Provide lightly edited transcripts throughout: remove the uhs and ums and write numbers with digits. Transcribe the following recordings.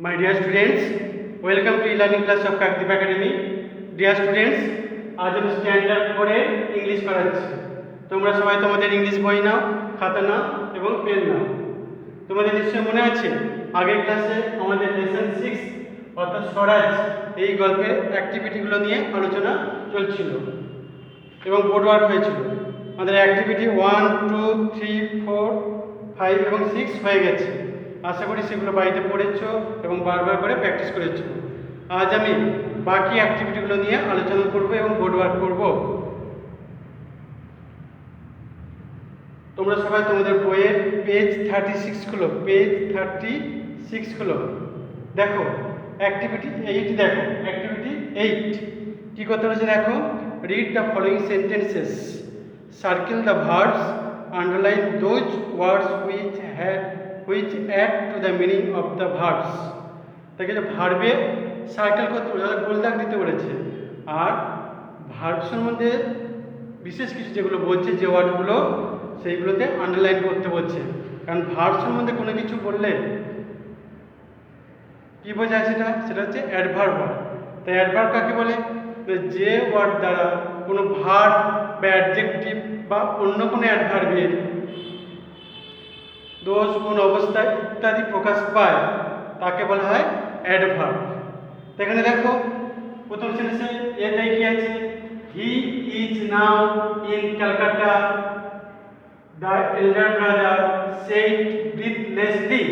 My dear students, welcome to e-learning class of Kakdeep Academy. Dear students, আজ আমি standard 4 এর English করাচ্ছি। তোমরা সবাই তোমাদের ইংলিশ বই নাও, খাতা নাও এবং পেন নাও। তোমাদের নিশ্চয়ই মনে আছে আগের ক্লাসে আমাদের লেসন 6 অর্থাৎ স্বরাজ এই গল্পের অ্যাক্টিভিটিগুলো নিয়ে আলোচনা চলছিল এবং বোর্ড ওয়ার্ক হয়েছিল। আমাদের অ্যাক্টিভিটি 1, 2, 3, 4, 5 এবং 6 হয়ে গেছে। আশা করি সেগুলো বাড়িতে পড়েছো এবং বারবার করে প্র্যাকটিস করেছো। আজ আমি বাকি অ্যাক্টিভিটিগুলো নিয়ে আলোচনা করব এবং বোর্ড ওয়ার্ক করব। তোমরা সবাই তোমাদের বইয়ের পেজ 36 খুলো, পেজ 36 খুলো। দেখো অ্যাক্টিভিটি 8 দেখো, অ্যাক্টিভিটি 8 কি করতে হচ্ছে দেখো, read the following sentences, circle the verbs, underline those words which add to the meaning of the verbs। তাকে যে ভার্বে সার্কেল করতে বলেছে, গোল দাগ দিতে বলেছে, আর ভার্ব সম্বন্ধে বিশেষ কিছু যেগুলো বলছে যে ওয়ার্ডগুলো সেইগুলোতে আন্ডারলাইন করতে বলছে। কারণ ভার্ব সম্বন্ধে কোনো কিছু বললে কী বোঝায় সেটা হচ্ছে অ্যাডভার্ব। তাই অ্যাডভার্ব কাকে বলে? যে ওয়ার্ড দ্বারা কোনো ভার্ব বা অ্যাডজেক্টিভ বা অন্য কোনো অ্যাডভার্বের দোষ, গুণ, অবস্থা ইত্যাদি প্রকাশ পায় তাকে বলা হয় অ্যাডভার্ব। তো এখানে দেখো প্রথম সেন্টেন্সে এর কি আছে, he is now in Calcutta, the elder brother said breathlessly.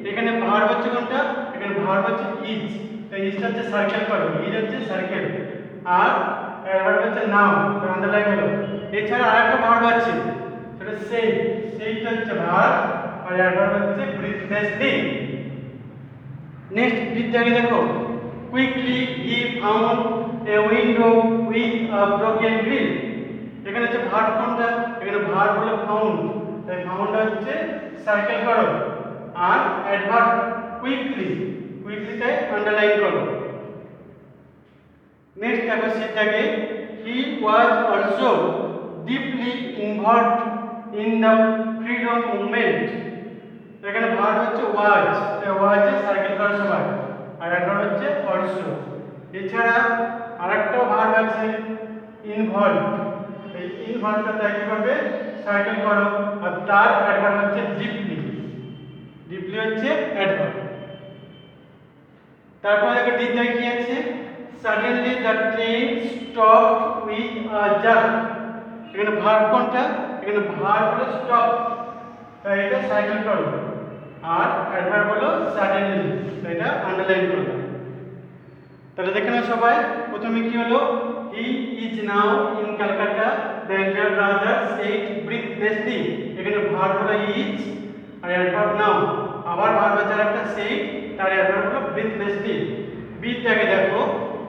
এখানে ভার্ব হচ্ছে কোনটা? এখানে ভার্ব হচ্ছে ইজ, তাই ইজটা হচ্ছে সার্কেল করো, ইজ হচ্ছে সার্কেল, আর অ্যাডভার্ব হচ্ছে নাও, আন্ডারলাইন হলো। এছাড়া আরেকটা ভার্ব আছে সেটা সেইটা হচ্ছে ভার্ব, আর অ্যাডভার্ব হচ্ছে ব্রিথলেসলি। নেক্সট বিদ্যাকে দেখো, quickly he found a window with a broken grill. এখানে হচ্ছে ভার্ব কোনটা? এখানে ভার্ব হলো ফাউন্ড, তাই ফাউন্ডটা হচ্ছে সার্কেল করো, আর অ্যাডভার্ব কুইকলিতে আন্ডারলাইন করো। নেক্সট দেখো সিদ্ধাকে, he was also deeply involved in the freedom movement. এখানে ভার্ব হচ্ছে ওয়াজ, ওয়াজে সার্কেল করার সময়, আর অ্যাডভার্ব হচ্ছে অলসো। এছাড়া আরেকটা ভার্ব আছে ইনভলভ, এই ইনভলভটা কিভাবে সার্কেল করো, আর তার অ্যাডভার্ব হচ্ছে ডিপলি হচ্ছে অ্যাডভার্ব। তারপর দেখো ডিতে কি আছে, suddenly the train stopped with a jerk. এখানে ভার্ব কোনটা? এখানে ভার্ব হলো স্টপ, তাই এটা সাইকেল করো, আর অ্যাডভার্ব হলো সাডেনলি, তাই এটা আন্ডারলাইন করো। তাহলে দেখে নাও সবাই, প্রথমে কি হলো, he is now in Calcutta, the elder brother said breathlessly. এখানে ভার্ব হলো ইজ আর অ্যাডভার্ব নাও, আবার ভার্ব আছে একটা সেড, তার অ্যাডভার্ব হলো ব্রিথলেসলি। বিটাকে দেখো,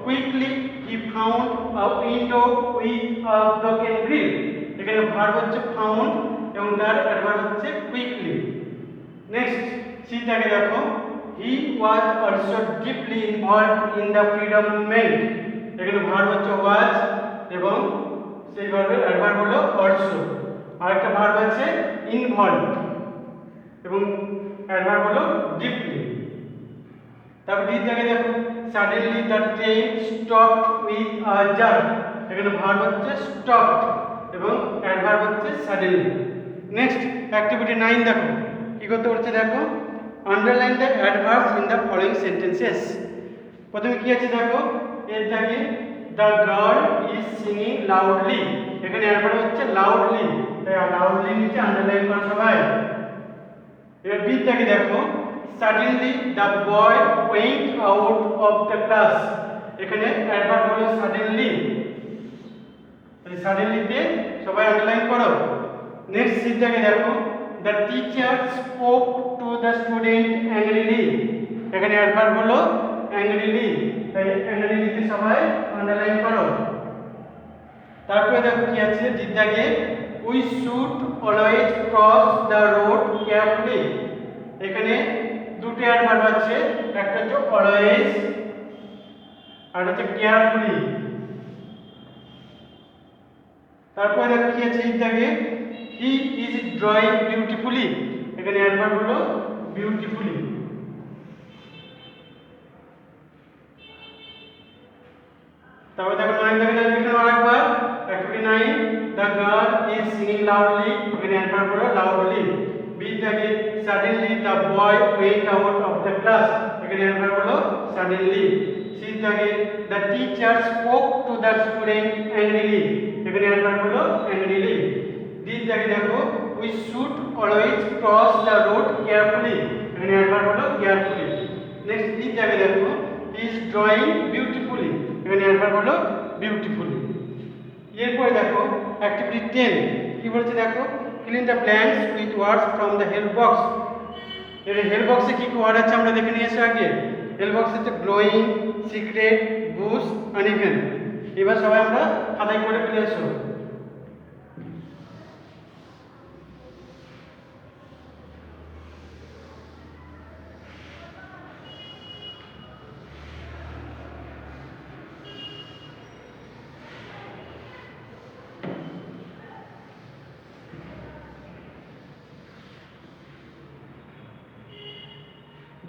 quickly he found a window with a broken grill. এখানে ভার্ব হচ্ছে ফাউন্ড এবং তার অ্যাডভার্ব হচ্ছে কুইকলি। নেক্সট সিটাকে দেখো, he was also deeply involved in the freedom movement. এখানে ভার্ব হচ্ছে ওয়াজ এবং সেই ভার্বের অ্যাডভার্ব হলো অলসো। আরেকটা ভার্ব আছে ইনভলভড এবং অ্যাডভার্ব হলো ডিপলি। তারপর ডিটাকে দেখো, suddenly the train stopped with a jerk. এখানে ভার্ব হচ্ছে স্টপড এবং অ্যাডভার্ব হচ্ছে সাডেনলি। নেক্সট অ্যাক্টিভিটি 9 দেখো কি করতে বলছে দেখো, underline the adverbs in the following sentences. প্রথমে কি আছে দেখো, এর থাকে the girl is singing loudly. এখানে অ্যাডভার্ব হচ্ছে লাউডলি, তাই লাউডলি নিচে আন্ডারলাইন করা সবাই। এবার বি থেকে দেখো, suddenly the boy went out of the class. এখানে অ্যাডভার্ব হলো সাডেনলি, তাই সাডেনলিতে সবাই আন্ডারলাইন করো। নেক্সট সিটাকে দেখো, the teacher spoke to the student angrily. এখানে অ্যাডভার্ব হলো অ্যাংরিলি, তাই অ্যাংরিলিতে সবাই আন্ডারলাইন করো। তারপরে দেখো কি আছে দিদাকে, we should always cross the road carefully. এখানে দুটো অ্যাডভার্ব আছে, একটা হচ্ছে অলওয়েজ আর হচ্ছে কেয়ারফুলি। তারপরে দেখো কি আছে দিদাকে, হি ইজ ড্রয়িং বিউটিফুলি। এখানে অ্যাডভার্ব হলো বিউটিফুলি। তারপর দেখো 9 থেকে লিখে নাও আরেকবার। Activity 9, the girl is singing loudly, এখানে অ্যান্সার করো লাউডলি। বি থেকে suddenly the boy went out of the class, এখানে অ্যান্সার করো সাডেনলি। সি থেকে the teacher spoke to the student angrily, এখানে অ্যান্সার করো অ্যাংরিলি। ডি থেকে দেখো we should always cross the road carefully, এখানে অ্যান্সার করো কেয়ারফুলি। নেক্সট ডি থেকে দেখো ইজ ড্রয়িং বিউটিফুলি, এখানে অ্যান্সার হলো বিউটিফুলি। এরপরে দেখো অ্যাক্টিভিটি 10 কি বলছে দেখো, clean the blanks with words from the help box. এর হেল্প বক্সে কি কি ওয়ার্ড আছে আমরা দেখে নিয়ে এসে আগে। হেল্প বক্স হচ্ছে গ্লোয়িং, সিক্রেট, বুশ, আনইভেন। এবার সবাই আমরা খাতায় করে ফেলে এসো।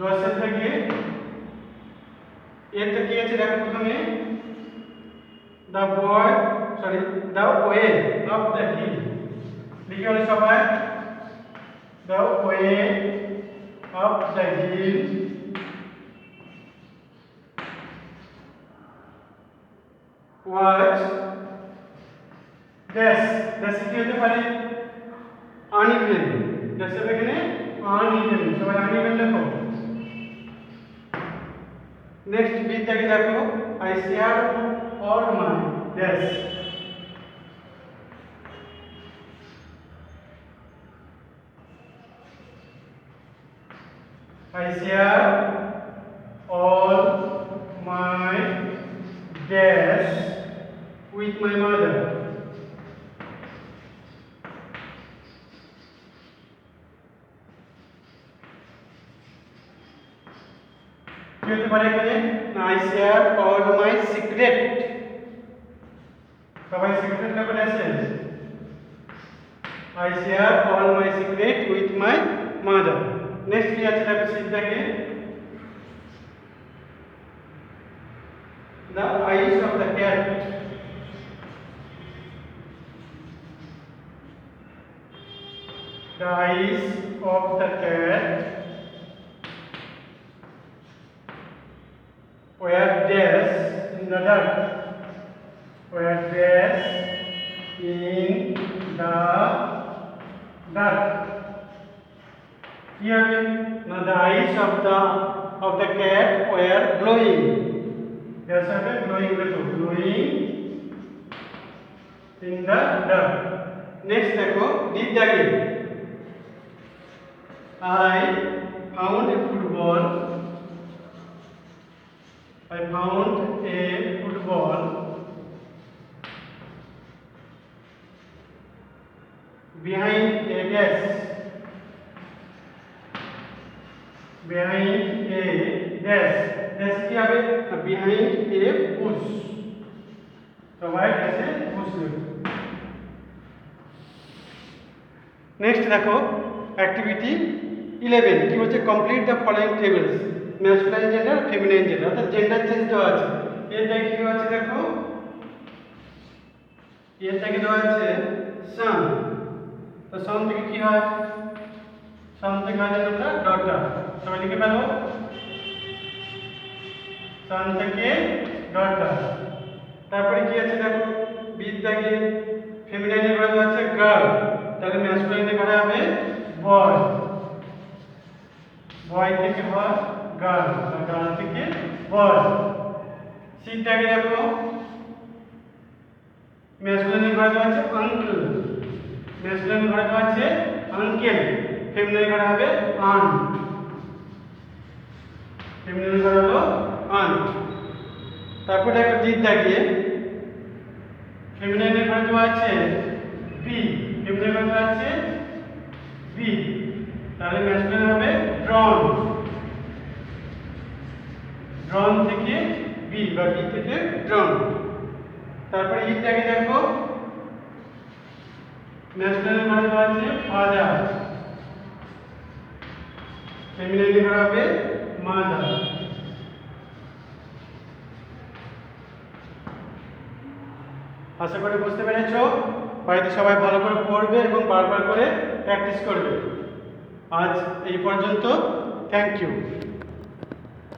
দশের থেকে এরটা কি আছে দেখো প্রথমে, the boy sorry the way of the hill, লিখে হলো সবাই the way of the hill was dash, dash কি হতে পারে আনইভেন, ড্যাশের এখানে আনইভেন, সবাই আনইভেন লেখো। नेक्स्ट बी तक देखो I share all my dash, I share all my dash with my mother। কি হতে পারে এখানে, I share all my secret, সবাই সিক্রেট লেখো আছে, I share all my secret with my mother. Next কি আছে দেখো সিদ্ধাকে, the eyes of the cat, the eyes of the cat were dash in the dark, were dash in the dark। কি হবে না, the eyes of the cat were glowing, dash হবে glowing দেখো, glowing in the dark। Next দেখো D দাগে, I found a football, I found a football behind a desk, behind a desk, desk কি হবে behind a bush, সবাই এসে bush লিখো। Next দেখো অ্যাক্টিভিটি 11 কি বলছে, complete the following tables, masculine gender feminine gender, অর্থাৎ জেন্ডার চেঞ্জ দেওয়া আছে। এর থেকে কি আছে দেখো, এর থেকে দেওয়া আছে সান, তো সান থেকে কি হয়, সান থেকে হয় আমরা ডটার, সবাই লিখে ফেলো সান থেকে ডটার। তারপরে কি আছে দেখো, বি থেকে ফেমিনাইনে করা দেওয়া আছে গার্ল, তাহলে ম্যাসকুলাইনে করা হবে বয়, বয় থেকে হয় গার্ল, গার্ল থেকে বয়। সিটাকে দেখো ম্যাসকুলাইন ঘরে দেওয়া আছে আঙ্কেল, ম্যাসকুলাইন ঘরে দেওয়া আছে আঙ্কেল, ফেমিনাইন ঘরে হবে আন্ট, ফেমিনাইন ঘরে হলো আন্ট। তারপর দেখো ডি থাকে ফেমিনাইনের ঘরে দেওয়া আছে বি, ফেমিনাইন ঘরে দেওয়া আছে বি, তাহলে ম্যাসকুলাইন হবে ড্রন, ড্রন থেকে বি বা বি থেকে ড্রন। তারপরে ই থেকে দেখো ম্যাসকুলাইন ঘরে দেওয়া আছে ফাদার, ফেমিনাইন ঘরে হবে মাদার। আশা করি বুঝতে পেরেছো। বাড়িতে সবাই ভালো করে পড়বে এবং বারবার করে প্র্যাকটিস করবে। আজ এই পর্যন্ত। Thank you.